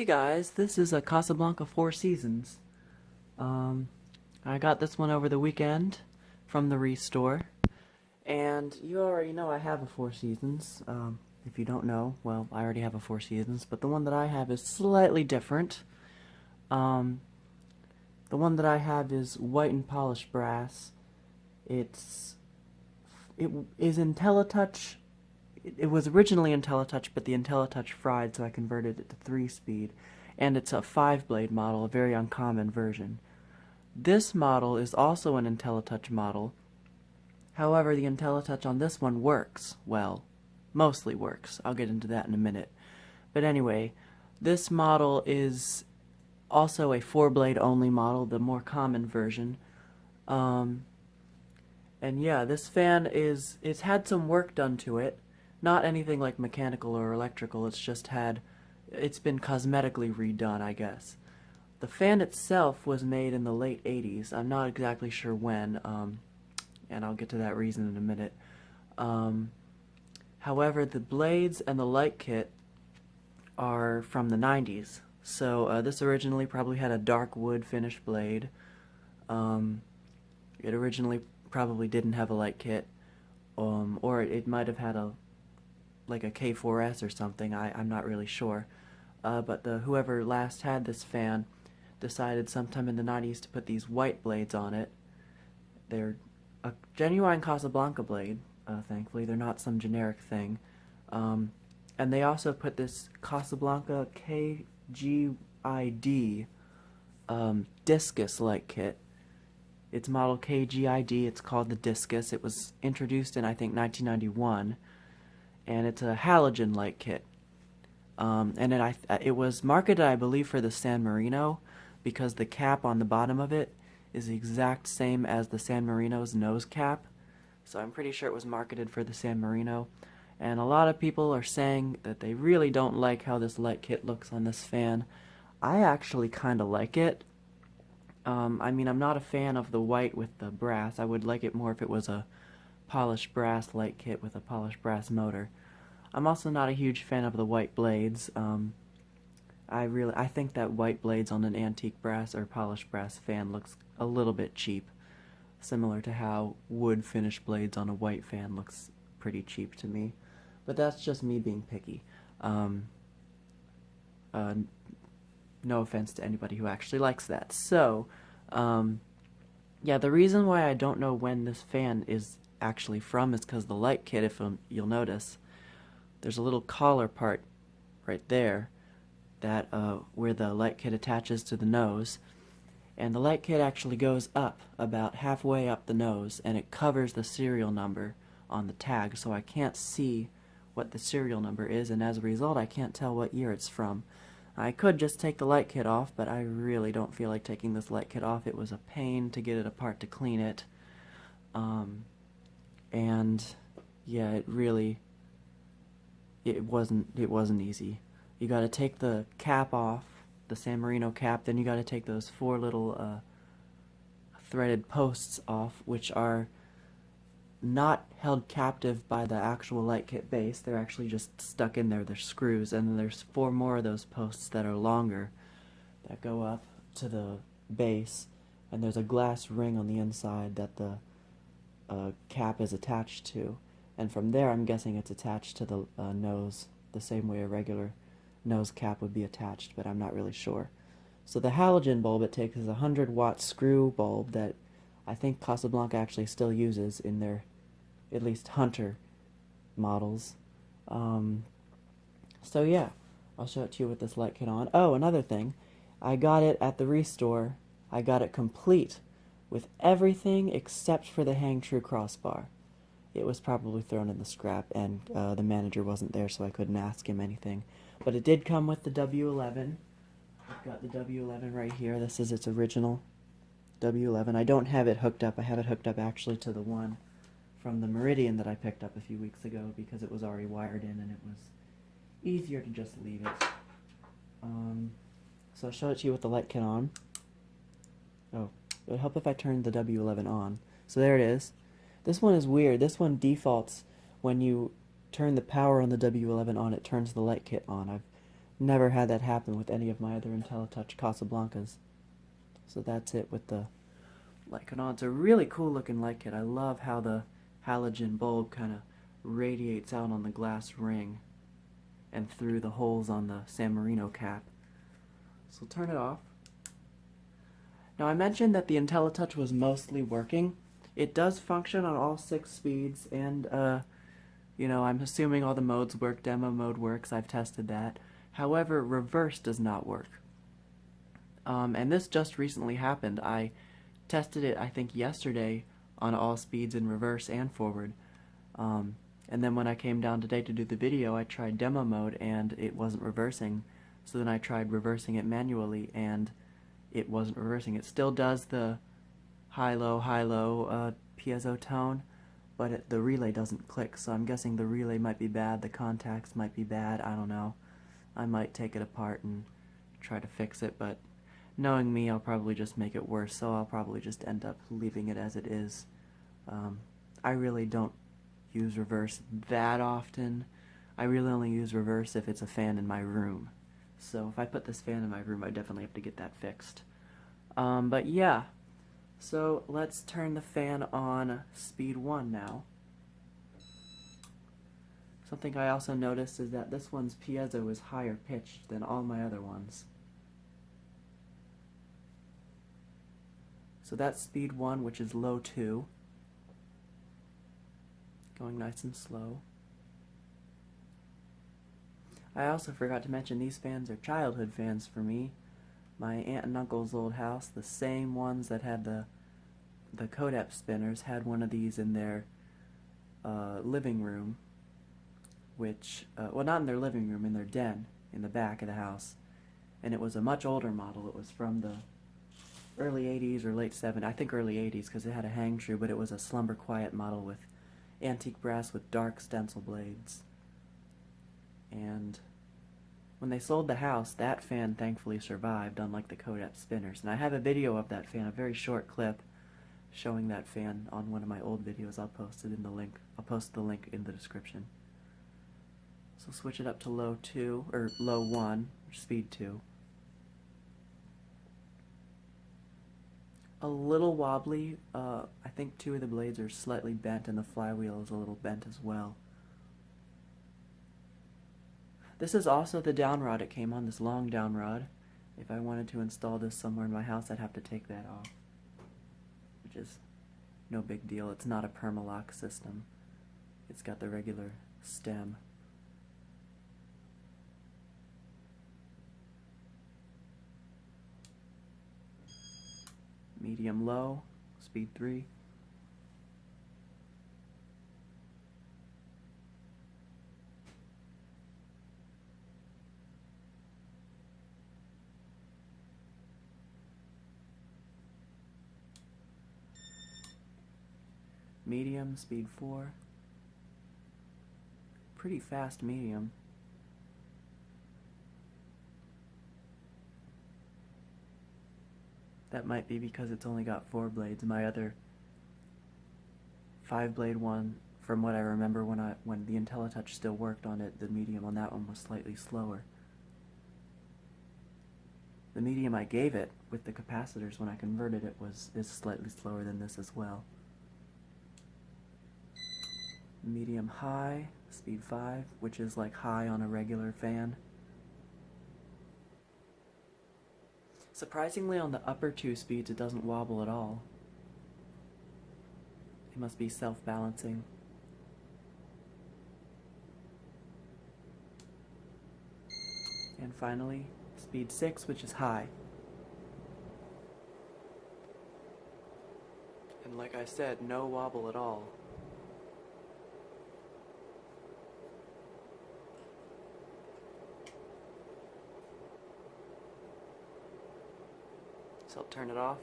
Hey guys, this is a Casablanca Four Seasons. I got this one over the weekend from the Restore, and you already know I have a Four Seasons. If you don't know, well, I already have a Four Seasons, but the one that I have is slightly different. The one that I have is white and polished brass. It is Inteli-Touch. It was originally Inteli-Touch, but the Inteli-Touch fried, so I converted it to 3-speed. And it's a 5-blade model, a very uncommon version. This model is also an Inteli-Touch model. However, the Inteli-Touch on this one works well. Mostly works. I'll get into that in a minute. But anyway, this model is also a 4-blade only model, the more common version. And yeah, this fan it's had some work done to it. Not anything like mechanical or electrical, it's been cosmetically redone, I guess. The fan itself was made in the late 80s. I'm not exactly sure when, and I'll get to that reason in a minute. However, the blades and the light kit are from the 90s. So this originally probably had a dark wood finish blade. It originally probably didn't have a light kit, or it might have had like a K4S or something. I'm not really sure. But whoever last had this fan decided sometime in the 90s to put these white blades on it. They're a genuine Casablanca blade, thankfully. They're not some generic thing. And they also put this Casablanca KGID Discus light kit. It's model KGID. It's called the Discus. It was introduced in, I think, 1991. And it's a halogen light kit. And it was marketed, I believe, for the San Marino, because the cap on the bottom of it is the exact same as the San Marino's nose cap. So I'm pretty sure it was marketed for the San Marino. And a lot of people are saying that they really don't like how this light kit looks on this fan. I actually kind of like it. I mean, I'm not a fan of the white with the brass. I would like it more if it was a polished brass light kit with a polished brass motor. I'm also not a huge fan of the white blades. I think that white blades on an antique brass or polished brass fan looks a little bit cheap, similar to how wood finish blades on a white fan looks pretty cheap to me. But that's just me being picky. No offense to anybody who actually likes that. So, yeah, the reason why I don't know when this fan is actually from is because the light kit, if you'll notice, there's a little collar part right there that where the light kit attaches to the nose, and the light kit actually goes up about halfway up the nose, and it covers the serial number on the tag, so I can't see what the serial number is, and as a result I can't tell what year it's from. I could just take the light kit off, but I really don't feel like taking this light kit off. It was a pain to get it apart to clean it. And yeah, it wasn't easy. You gotta take the cap off, the San Marino cap, then you gotta take those 4 little threaded posts off, which are not held captive by the actual light kit base. They're actually just stuck in there. They're screws, and then there's 4 more of those posts that are longer that go up to the base, and there's a glass ring on the inside that the cap is attached to, and from there I'm guessing it's attached to the nose the same way a regular nose cap would be attached, but I'm not really sure. So the halogen bulb it takes is a 100-watt screw bulb that I think Casablanca actually still uses in their, at least Hunter models. So yeah, I'll show it to you with this light kit on. Oh, another thing, I got it at the Restore. I got it complete with everything except for the HangTru crossbar. It was probably thrown in the scrap, and the manager wasn't there, so I couldn't ask him anything. But it did come with the W11. I've got the W11 right here. This is its original W11. I don't have it hooked up. I have it hooked up actually to the one from the Meridian that I picked up a few weeks ago because it was already wired in and it was easier to just leave it. So I'll show it to you with the light kit on. Oh, it would help if I turned the W11 on. So there it is. This one is weird. This one defaults when you turn the power on the W11 on, it turns the light kit on. I've Never had that happen with any of my other Inteli-Touch Casablancas. So that's it with the light kit on. It's a really cool looking light kit. I love how the halogen bulb kind of radiates out on the glass ring and through the holes on the San Marino cap. So we'll turn it off. Now I mentioned that the Inteli-Touch was mostly working. It does function on all 6 speeds, and you know, I'm assuming all the modes work. Demo mode works, I've tested that. However, reverse does not work. And this just recently happened. I tested it, I think, yesterday on all speeds in reverse and forward. And then when I came down today to do the video, I tried demo mode and it wasn't reversing. So then I tried reversing it manually and it wasn't reversing. It still does the high-low piezo tone, but the relay doesn't click. So I'm guessing the relay might be bad, the contacts might be bad, I don't know. I might take it apart and try to fix it, but knowing me, I'll probably just make it worse, so I'll probably just end up leaving it as it is. I really don't use reverse that often. I really only use reverse if it's a fan in my room. So if I put this fan in my room, I definitely have to get that fixed. But yeah, so let's turn the fan on speed 1 now. Something I also noticed is that this one's piezo is higher pitched than all my other ones. So that's speed 1, which is low 2. Going nice and slow. I also forgot to mention these fans are childhood fans for me. My aunt and uncle's old house, the same ones that had the Kodak spinners, had one of these in their living room, which, well, not in their living room, in their den, in the back of the house. And it was a much older model. It was from the early 80s or late 70s, I think early 80s, because it had a HangTru, but it was a slumber quiet model with antique brass with dark stencil blades. And when they sold the house, that fan thankfully survived, unlike the Kodak spinners. And I have a video of that fan, a very short clip showing that fan on one of my old videos. I'll post it in the link. I'll post the link in the description. So switch it up to low 2 or low 1, or speed 2. A little wobbly. I think 2 of the blades are slightly bent and the flywheel is a little bent as well. This is also the down rod it came on, this long down rod. If I wanted to install this somewhere in my house, I'd have to take that off, which is no big deal. It's not a permalock system. It's got the regular stem. Medium low, speed 3. Medium, speed 4. Pretty fast medium. That might be because it's only got 4 blades. My other 5-blade one, from what I remember when the Inteli-Touch still worked on it, the medium on that one was slightly slower. The medium I gave it with the capacitors when I converted it is slightly slower than this as well. Medium high, speed 5, which is like high on a regular fan. Surprisingly, on the upper 2 speeds it doesn't wobble at all. It must be self-balancing. And finally, speed 6, which is high. And like I said, no wobble at all. So I'll turn it off.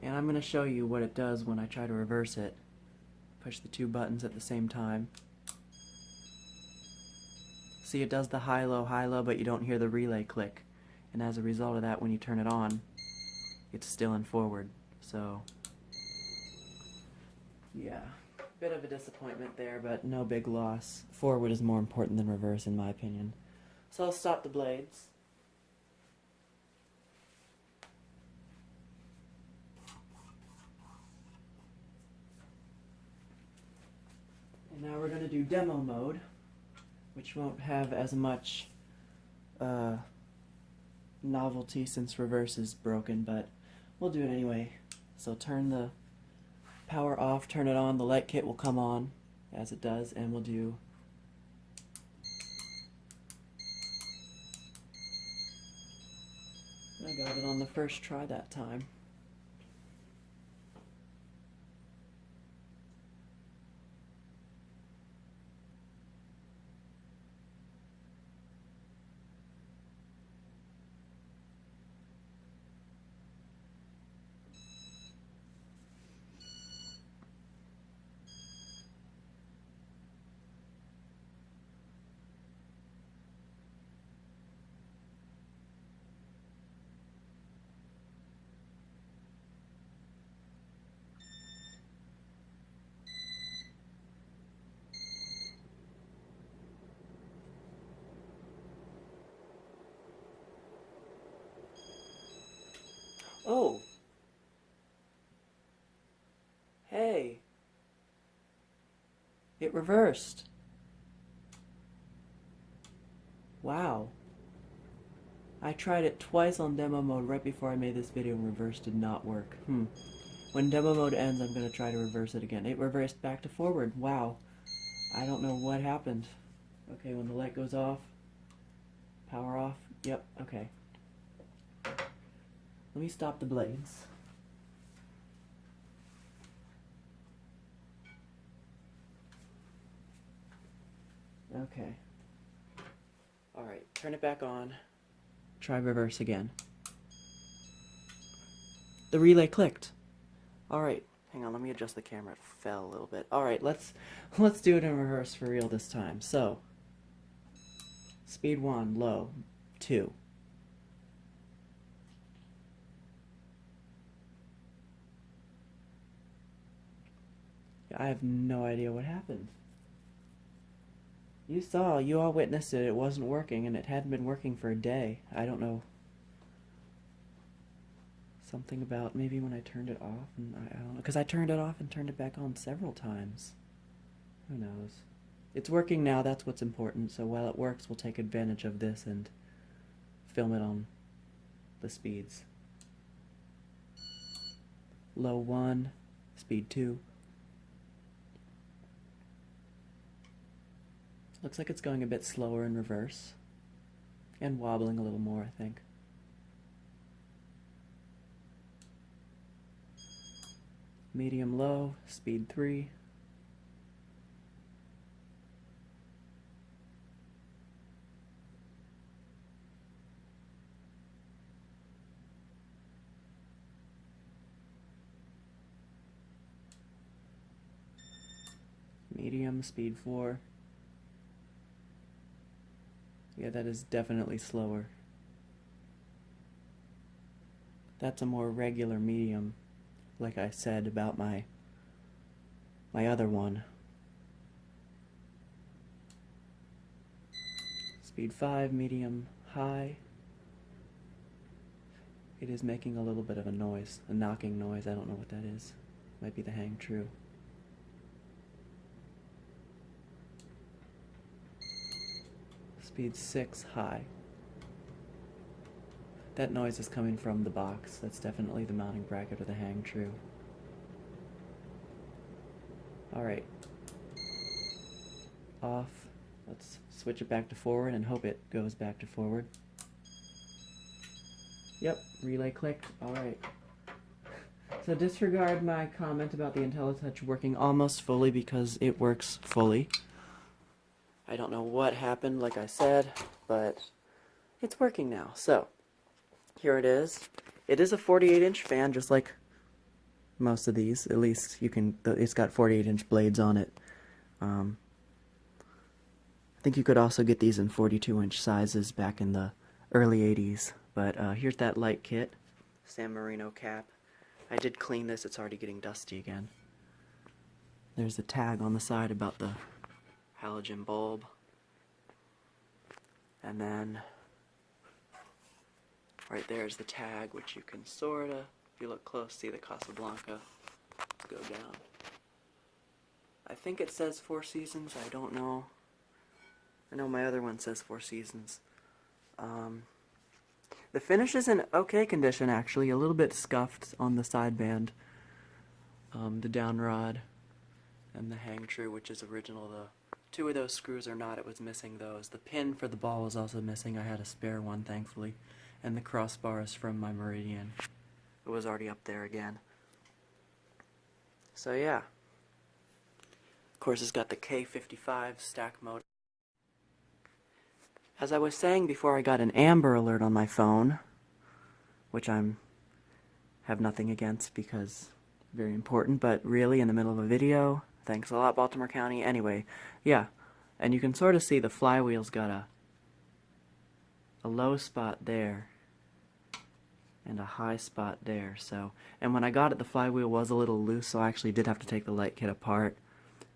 And I'm going to show you what it does when I try to reverse it. Push the 2 buttons at the same time. See, it does the high-low, but you don't hear the relay click. And as a result of that, when you turn it on, it's still in forward. So, yeah. Bit of a disappointment there, but no big loss. Forward is more important than reverse in my opinion. So I'll stop the blades. And now we're going to do demo mode, which won't have as much novelty since reverse is broken, but we'll do it anyway. So turn the power off, turn it on, the light kit will come on as it does, and we'll do I got it on the first try that time. Oh! Hey! It reversed. Wow. I tried it twice on demo mode right before I made this video and reverse did not work. When demo mode ends, I'm going to try to reverse it again. It reversed back to forward. Wow. I don't know what happened. Okay, when the light goes off, power off. Yep, okay. Let me stop the blades. Okay. Alright, turn it back on. Try reverse again. The relay clicked. Alright, hang on, let me adjust the camera. It fell a little bit. Alright, let's do it in reverse for real this time. So, speed 1, low, 2. I have no idea what happened. You all witnessed it. It wasn't working, and it hadn't been working for a day. I don't know. Something about maybe when I turned it off, and I don't know, because I turned it off and turned it back on several times. Who knows? It's working now. That's what's important. So while it works, we'll take advantage of this and film it on the speeds. Low 1, speed 2. Looks like it's going a bit slower in reverse. And wobbling a little more, I think. Medium low, speed 3. Medium, speed 4. Yeah, that is definitely slower. That's a more regular medium, like I said about my other one. Speed 5, medium, high. It is making a little bit of a noise, a knocking noise. I don't know what that is. Might be the HangTru. Speed 6, high. That noise is coming from the box. That's definitely the mounting bracket or the HangTru. Alright. Off. Let's switch it back to forward and hope it goes back to forward. Yep, relay clicked. Alright. So disregard my comment about the Inteli-Touch working almost fully because it works fully. I don't know what happened, like I said, but it's working now. So, here it is. It is a 48-inch fan, just like most of these. At least it's got 48-inch blades on it. I think you could also get these in 42-inch sizes back in the early 80s. But here's that light kit. San Marino cap. I did clean this. It's already getting dusty again. There's a tag on the side about the halogen bulb. And then right there is the tag, which you can sorta, if you look close, see the Casablanca go down. I think it says Four Seasons, I don't know. I know my other one says Four Seasons. The finish is in okay condition, actually, a little bit scuffed on the sideband. The down rod and the HangTru, which is original. The two of those screws are not, it was missing those. The pin for the ball was also missing, I had a spare one, thankfully. And the crossbar is from my Meridian. It was already up there again. So yeah. Of course, it's got the K55 stack motor. As I was saying before, I got an Amber Alert on my phone, which have nothing against because very important, but really in the middle of a video. Thanks a lot, Baltimore County. Anyway, yeah, and you can sort of see the flywheel's got a low spot there and a high spot there. So, and when I got it, the flywheel was a little loose, so I actually did have to take the light kit apart,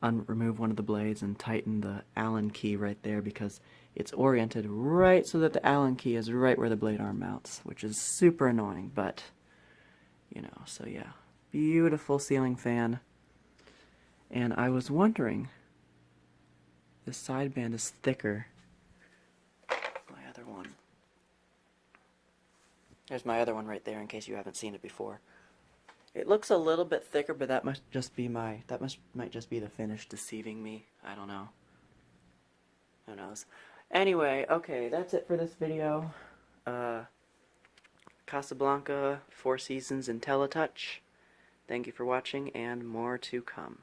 remove one of the blades, and tighten the Allen key right there because it's oriented right so that the Allen key is right where the blade arm mounts, which is super annoying, but you know, so yeah. Beautiful ceiling fan. And I was wondering, this sideband is thicker. My other one. There's my other one right there in case you haven't seen it before. It looks a little bit thicker, but that must just be might just be the finish deceiving me. I don't know. Who knows? Anyway, okay, that's it for this video. Casablanca Four Seasons Inteli-Touch. Thank you for watching, and more to come.